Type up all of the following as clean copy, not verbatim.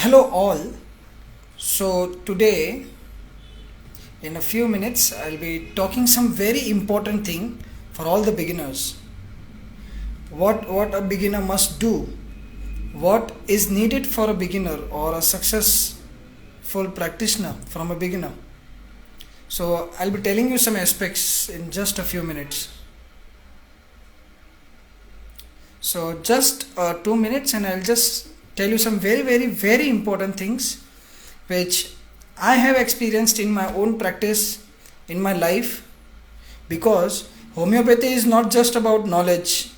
Hello all. So today in a few minutes I'll be talking some very important thing for all the beginners. What a beginner must do. What is needed for a beginner or a successful practitioner from a beginner. So I'll be telling you some aspects in just a few minutes. So just 2 minutes and I'll just tell you some very important things which I have experienced in my own practice in my life, because homeopathy is not just about knowledge.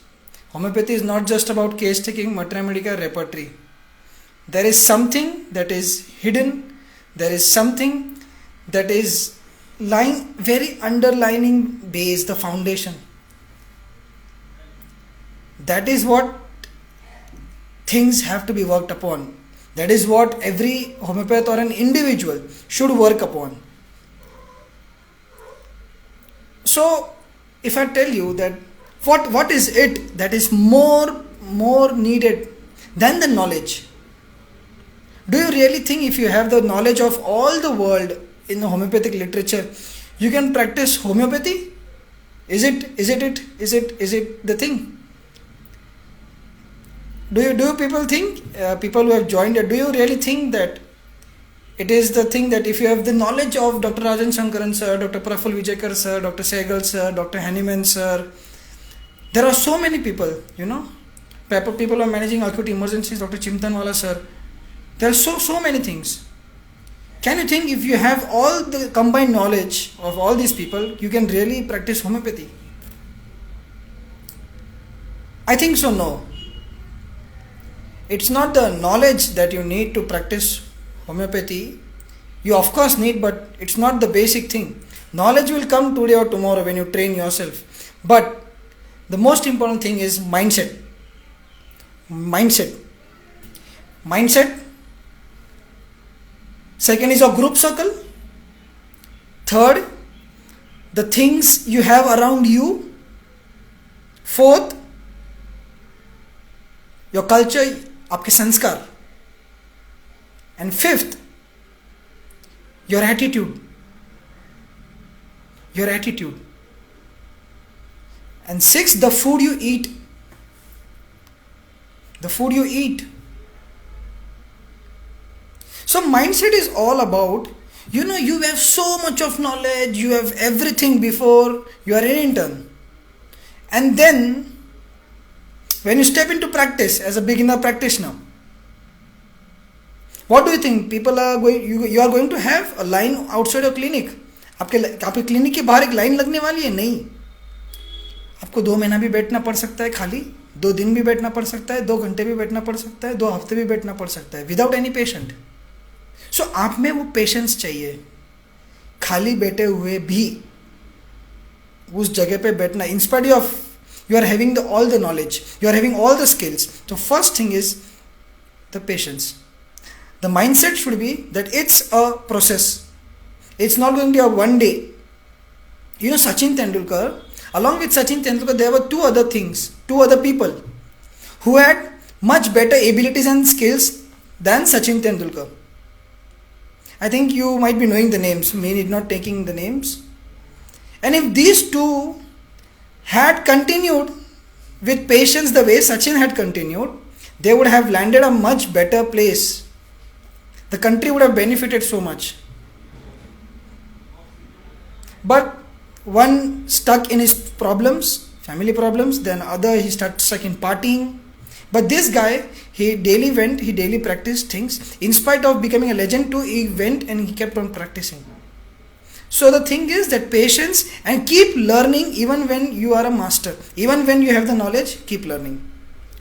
Homeopathy is not just about case taking, materia medica repertory. There is something that is hidden. There is something that is lying very underlining base, the foundation. That is what things have to be worked upon. That is what every homeopath or an individual should work upon. So, if I tell you that what is it that is more needed than the knowledge? Do you really think if you have the knowledge of all the world in the homeopathic literature, you can practice homeopathy? Is it the thing? Do you people think, people who have joined it, do you really think that it is the thing that if you have the knowledge of Dr. Rajan Shankaran sir, Dr. Praful Vijayakar sir, Dr. Sehgal sir, Dr. Hanneman sir, there are so many people, people who are managing acute emergencies, Dr. Chimtanwala sir, there are so many things. Can you think if you have all the combined knowledge of all these people, you can really practice homeopathy? I think so, no. It's not the knowledge that you need to practice homeopathy. You of course need, but it's not the basic thing. Knowledge will come today or tomorrow when you train yourself. But the most important thing is mindset. Mindset. Second is a group circle. Third, the things you have around you. Fourth, your culture, आपके संस्कार. And fifth, your attitude. And sixth, the food you eat. So mindset is all about, you have so much of knowledge, you have everything before you are an intern. And then when you step into practice as a beginner practitioner, what do you think? People are going, you are going to have a line outside your clinic. आपके clinic के बाहर एक line लगने वाली है? नहीं. आपको 2 महीना भी बैठना पड़ सकता है खाली, 2 दिन भी बैठना पड़ सकता है, 2 घंटे भी बैठना पड़ सकता है, 2 हफ्ते भी बैठना पड़ सकता है, विदाउट एनी पेशेंट. सो आप में वो पेशेंस चाहिए. खाली बैठे हुए भी उस जगह पे बैठना, inspired of you are having all the knowledge, you are having all the skills. So first thing is the patience. The mindset should be that it's a process. It's not going to be a one day. Sachin Tendulkar, along with Sachin Tendulkar, there were two other people who had much better abilities and skills than Sachin Tendulkar. I think you might be knowing the names, me need not taking the names. And if these two had continued with patience the way Sachin had continued, they would have landed a much better place. The country would have benefited so much. But one stuck in his problems, family problems, then other he stuck in partying. But this guy, he daily practiced things. In spite of becoming a legend too, he went and he kept on practicing. So the thing is that patience and keep learning even when you are a master. Even when you have the knowledge, keep learning.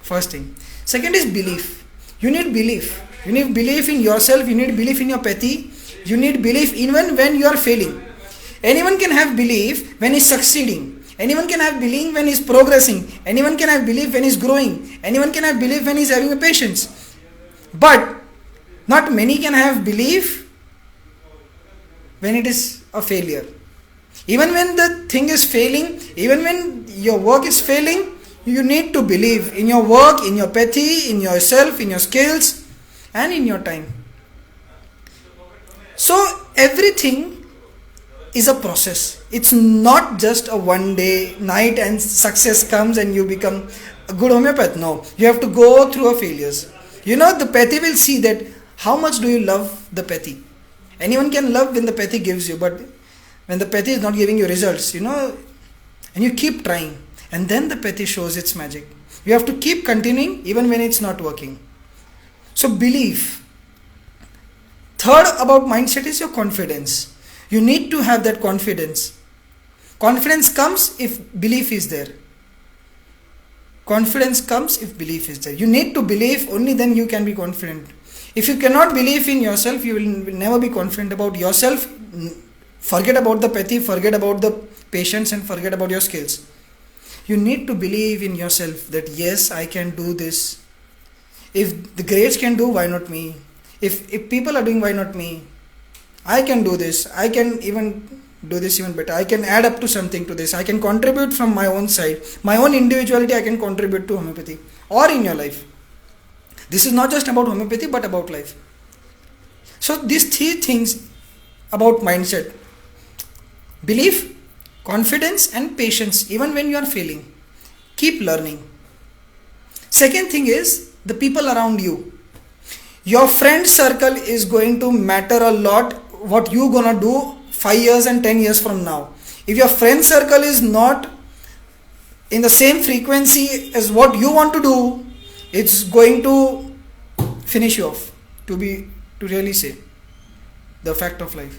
First thing. Second is belief. You need belief. You need belief in yourself. You need belief in your pathy. You need belief even when you are failing. Anyone can have belief when he is succeeding. Anyone can have belief when he is progressing. Anyone can have belief when he is growing. Anyone can have belief when he is having a patience. But not many can have belief when it is a failure. Even when the thing is failing, even when your work is failing, you need to believe in your work, in your pathy, in yourself, in your skills. and in your time. So everything is a process. It's not just a one day night and success comes and you become a good homeopath. No, you have to go through a failures. The pathy will see that how much do you love the pathy. Anyone can love when the pathy gives you, but when the pathy is not giving you results, and you keep trying, and then the pathy shows its magic. You have to keep continuing even when it's not working. So belief. Third about mindset is your confidence. You need to have that confidence. Confidence comes if belief is there. Confidence comes if belief is there. You need to believe, only then you can be confident. If you cannot believe in yourself, you will never be confident about yourself. Forget about the pathy, forget about the patience, and forget about your skills. You need to believe in yourself that yes, I can do this. If the greats can do, why not me? If people are doing, why not me? I can do this. I can even do this even better. I can add up to something to this. I can contribute from my own side. My own individuality I can contribute to homeopathy or in your life. This is not just about homeopathy but about life. So these three things about mindset: belief, confidence and patience even when you are failing. Keep learning. Second thing is the people around you. Your friend circle is going to matter a lot what you gonna do 5 years and 10 years from now. If your friend circle is not in the same frequency as what you want to do, it's going to finish you off, to really say the fact of life.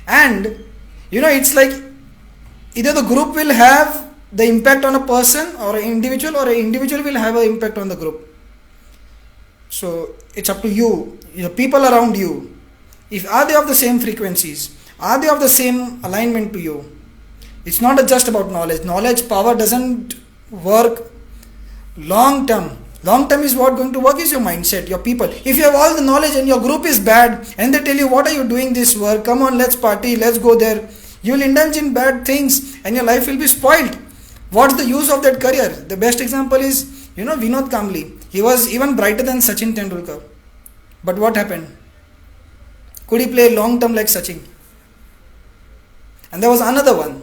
And it's like either the group will have the impact on a person or an individual, or an individual will have an impact on the group. So it's up to you, the people around you. If are they of the same frequencies, are they of the same alignment to you? It's not just about knowledge. Knowledge, power doesn't work long term. Long term is what going to work is your mindset, your people. If you have all the knowledge and your group is bad and they tell you, what are you doing this work? Come on, let's party, let's go there. You will indulge in bad things and your life will be spoiled. What's the use of that career? The best example is, Vinod Kambli. He was even brighter than Sachin Tendulkar. But what happened? Could he play long term like Sachin? And there was another one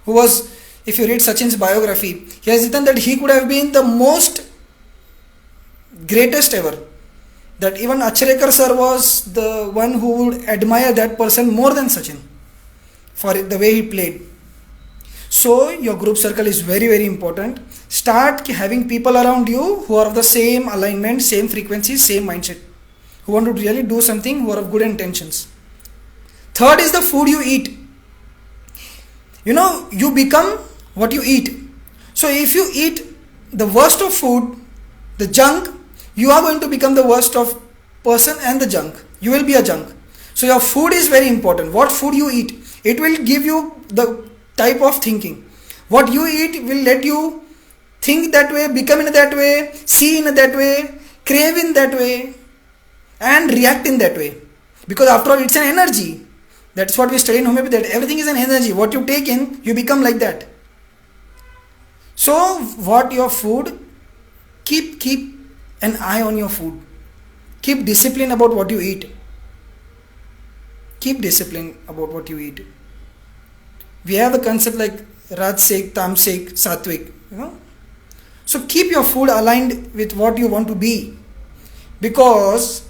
who was, if you read Sachin's biography, he has written that he could have been the most greatest ever. That even Achrekar sir was the one who would admire that person more than Sachin for the way he played. So your group circle is very, very important. Start having people around you who are of the same alignment, same frequency, same mindset, who want to really do something, who are of good intentions. Third is the food you eat. You become what you eat. So if you eat the worst of food, the junk, you are going to become the worst of person and the junk. You will be a junk. So your food is very important. What food you eat, it will give you the type of thinking. What you eat will let you think that way, become in that way, see in that way, crave in that way, and react in that way. Because after all, it's an energy. That's what we study in homeopathy, that everything is an energy. What you take in, you become like that. So what your food, keep an eye on your food. Keep discipline about what you eat. Keep discipline about what you eat. We have a concept like Rajsik, Tamsik, Satvik. So keep your food aligned with what you want to be. Because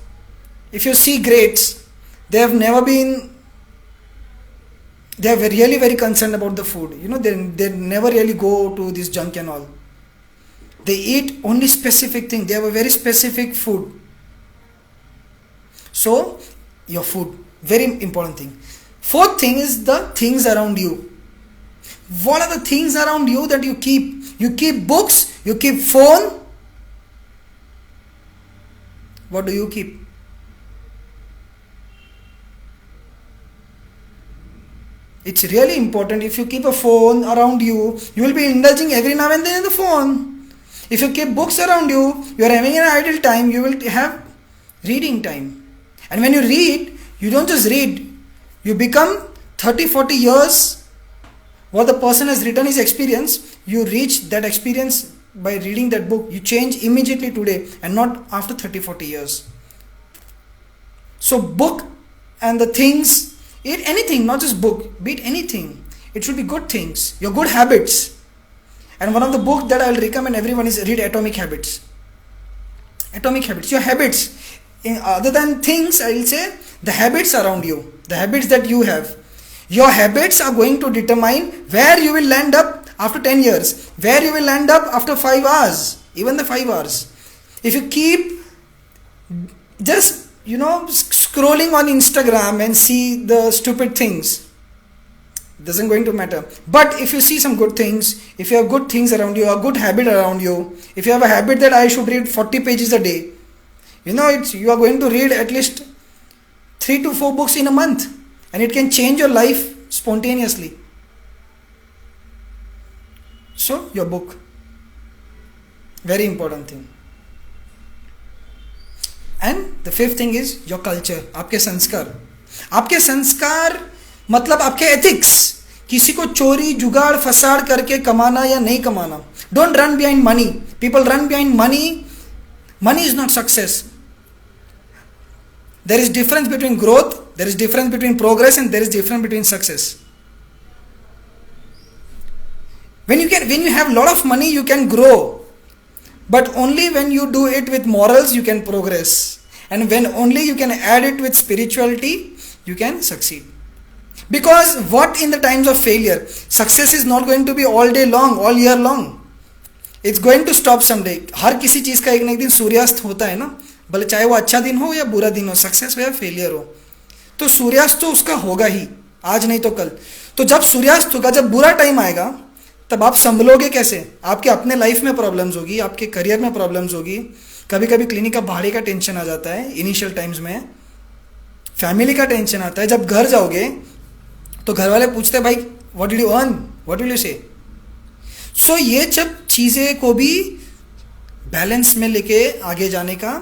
if you see greats, they are really very concerned about the food. They never really go to this junk and all. They eat only specific thing. They have a very specific food. So your food, very important thing. Fourth thing is the things around you. What are the things around you that you keep? You keep books, you keep phone. What do you keep? It's really important. If you keep a phone around you, you will be indulging every now and then in the phone. If you keep books around you, you are having an idle time, you will have reading time. And when you read, you don't just read. You become 30-40 years. What the person has written his experience, you reach that experience by reading that book. You change immediately today and not after 30-40 years. So book and the things, eat anything, not just book, be it anything. It should be good things, your good habits. And one of the books that I will recommend everyone is read Atomic Habits. Atomic Habits, your habits. Other than things, I will say the habits around you, the habits that you have. Your habits are going to determine where you will land up after 10 years, where you will land up after 5 hours, even the 5 hours. If you keep just, scrolling on Instagram and see the stupid things, doesn't going to matter. But if you see some good things, if you have good things around you, a good habit around you, if you have a habit that I should read 40 pages a day, you are going to read at least 3 to 4 books in a month, and it can change your life spontaneously. So your book, very important thing. And the fifth thing is your culture, आपके संस्कार. आपके संस्कार मतलब आपके ethics. किसी को चोरी जुगाड़ फसाड़ करके कमाना या नहीं कमाना. Don't run behind money. People run behind money. Money is not success. There is difference between growth, there is difference between progress, and there is difference between success. When you have a lot of money, you can grow. But only when you do it with morals, you can progress. And when only you can add it with spirituality, you can succeed. Because what in the times of failure, success is not going to be all day long, all year long. It's going to stop someday. हर किसी चीज का एक ना एक दिन सूर्यास्त होता है ना, भले चाहे वो अच्छा दिन हो या बुरा दिन हो, सक्सेस हो या फेलियर हो, तो सूर्यास्त तो उसका होगा ही, आज नहीं तो कल. तो जब सूर्यास्त होगा, जब बुरा टाइम आएगा, तब आप संभलोगे कैसे? आपके अपने लाइफ में प्रॉब्लम्स होगी, आपके करियर में प्रॉब्लम्स होगी, कभी कभी क्लिनिक का भाड़े का टेंशन आ जाता है इनिशियल टाइम्स में, फैमिली का टेंशन आता है. जब घर जाओगे तो घर वाले पूछते हैं, भाई what did you earn, what will you से. सो ये सब चीज़ें को भी बैलेंस में लेके आगे जाने का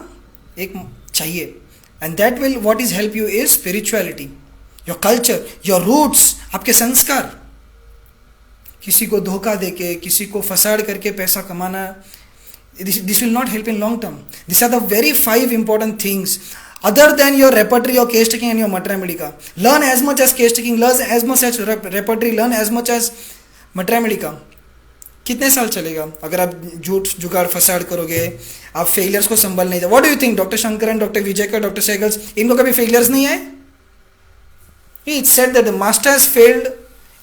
एक चाहिए. And that will what is help you is spirituality, your culture, your roots, आपके संस्कार. किसी को धोखा देके, किसी को फसाड़ करके पैसा कमाना, this will not help in long term. These are the very 5 important things. Other than your repertory, your case taking and your matra medica. Learn as much as case taking, learn as much as repertory, learn as much as matra medica. कितने साल चलेगा अगर आप झूठ जुगाड़ फसाड़ करोगे, आप failures को संभल नहीं. What do you think doctor Shankaran, doctor Vijaykar, doctor Sehgals, इनको कभी फेलियर्स नहीं आए? It's said that the master has failed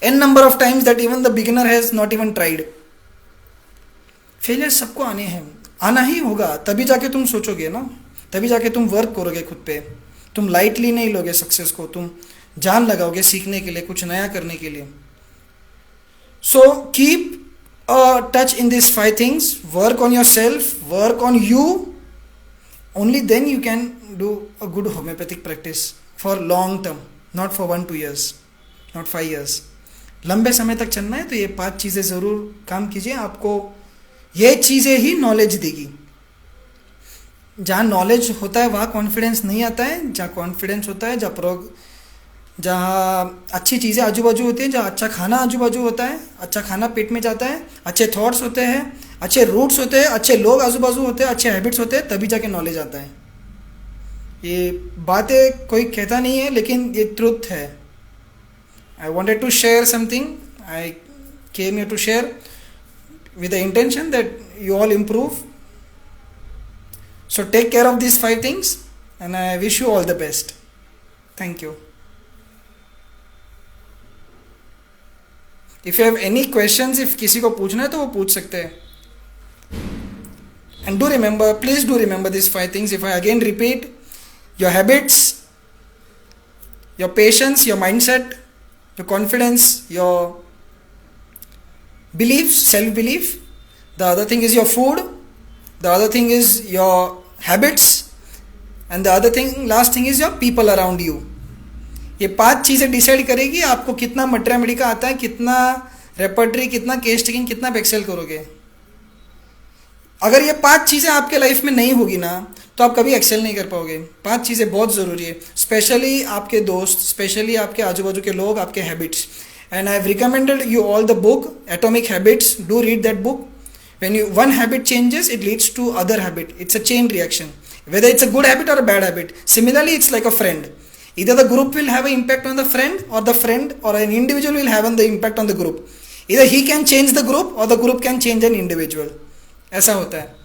n number of times that even the beginner has not even tried. Failure सबको आने हैं, आना ही होगा, तभी जाके तुम सोचोगे ना, तभी जाके तुम वर्क करोगे खुद पे. तुम लाइटली नहीं लोगे सक्सेस को, तुम जान लगाओगे सीखने के लिए, कुछ नया करने के लिए. So keep touch in these 5 things. Work on yourself, work on you. Only then you can do a good homeopathic practice for long term, not for 1-2 years, not 5 years. लंबे समय तक चलना है तो ये 5 चीज़ें ज़रूर काम कीजिए. आपको ये चीज़ें ही नॉलेज देगी. जहाँ नॉलेज होता है वहाँ कॉन्फिडेंस नहीं आता है. जहाँ कॉन्फिडेंस होता है, जहाँ अच्छी चीज़ें आजू बाजू होती हैं, जहाँ अच्छा खाना आजू बाजू होता है, अच्छा खाना पेट में जाता है, अच्छे थॉट्स होते हैं, अच्छे रूट्स होते हैं, अच्छे लोग आजू बाजू होते हैं, अच्छे हैबिट्स होते हैं, तभी जाके नॉलेज आता है. ये बातें कोई कहता नहीं है, लेकिन ये ट्रुथ है. I wanted to share something. I came here to share with the intention that you all improve. So take care of these 5 things and I wish you all the best. Thank you. If you have any questions, if किसी को पूछना है तो वो पूछ सकते हैं. And do remember, please do remember these 5 things. If I again repeat, your habits, your patience, your mindset, your confidence, your beliefs, self-belief. The other thing is your food. The other thing is your habits. And the other thing, last thing is your people around you. ये 5 चीज़ें decide करेगी आपको कितना मटरा Medica आता है, कितना repertory, कितना केस टेकिंग, कितना एक्सेल करोगे. अगर ये 5 चीज़ें आपके लाइफ में नहीं होगी ना, तो आप कभी एक्सेल नहीं कर पाओगे. 5 चीज़ें बहुत ज़रूरी है, स्पेशली आपके दोस्त, स्पेशली आपके आजू बाजू के लोग, आपके habits. And I have recommended you all the book Atomic Habits. Do read that book. When one habit changes, it leads to other habit. It's a chain reaction. whether it's a good habit or a bad habit. Similarly, it's like a friend. Either the group will have an impact on the friend or an individual will have the impact on the group. Either he can change the group or the group can change an individual. ऐसा होता है.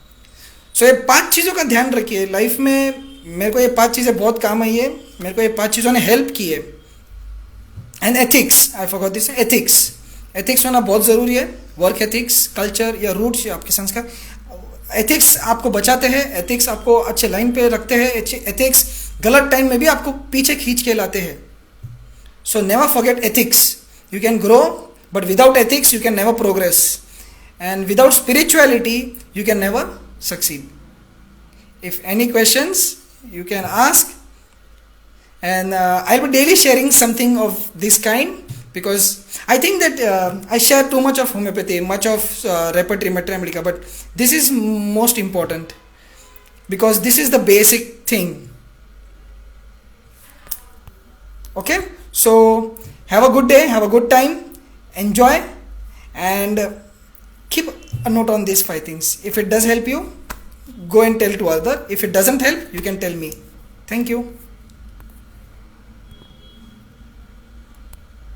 So ये 5 चीज़ों का ध्यान रखिए life में. मेरे को ये 5 चीज़ें बहुत काम आई है, मेरे को ये 5 चीज़ों ने हेल्प की है. And ethics, I forgot this, ethics होना बहुत ज़रूरी है. वर्क एथिक्स, कल्चर या रूट्स या आपके संस्कार. एथिक्स आपको बचाते हैं, एथिक्स आपको अच्छे लाइन पे रखते हैं, एथिक्स गलत टाइम में भी आपको पीछे खींच के लाते हैं. So never forget ethics. You can grow but without ethics you can never progress, and without spirituality you can never succeed. If any questions you can ask, and I'll be daily sharing something of this kind, because I think that I share too much of homeopathy, much of repertory mathematics, but this is most important because this is the basic thing. Okay, so have a good day, have a good time, enjoy, and keep a note on these 5 things. If it does help you, go and tell to other. If it doesn't help, you can tell me. Thank you.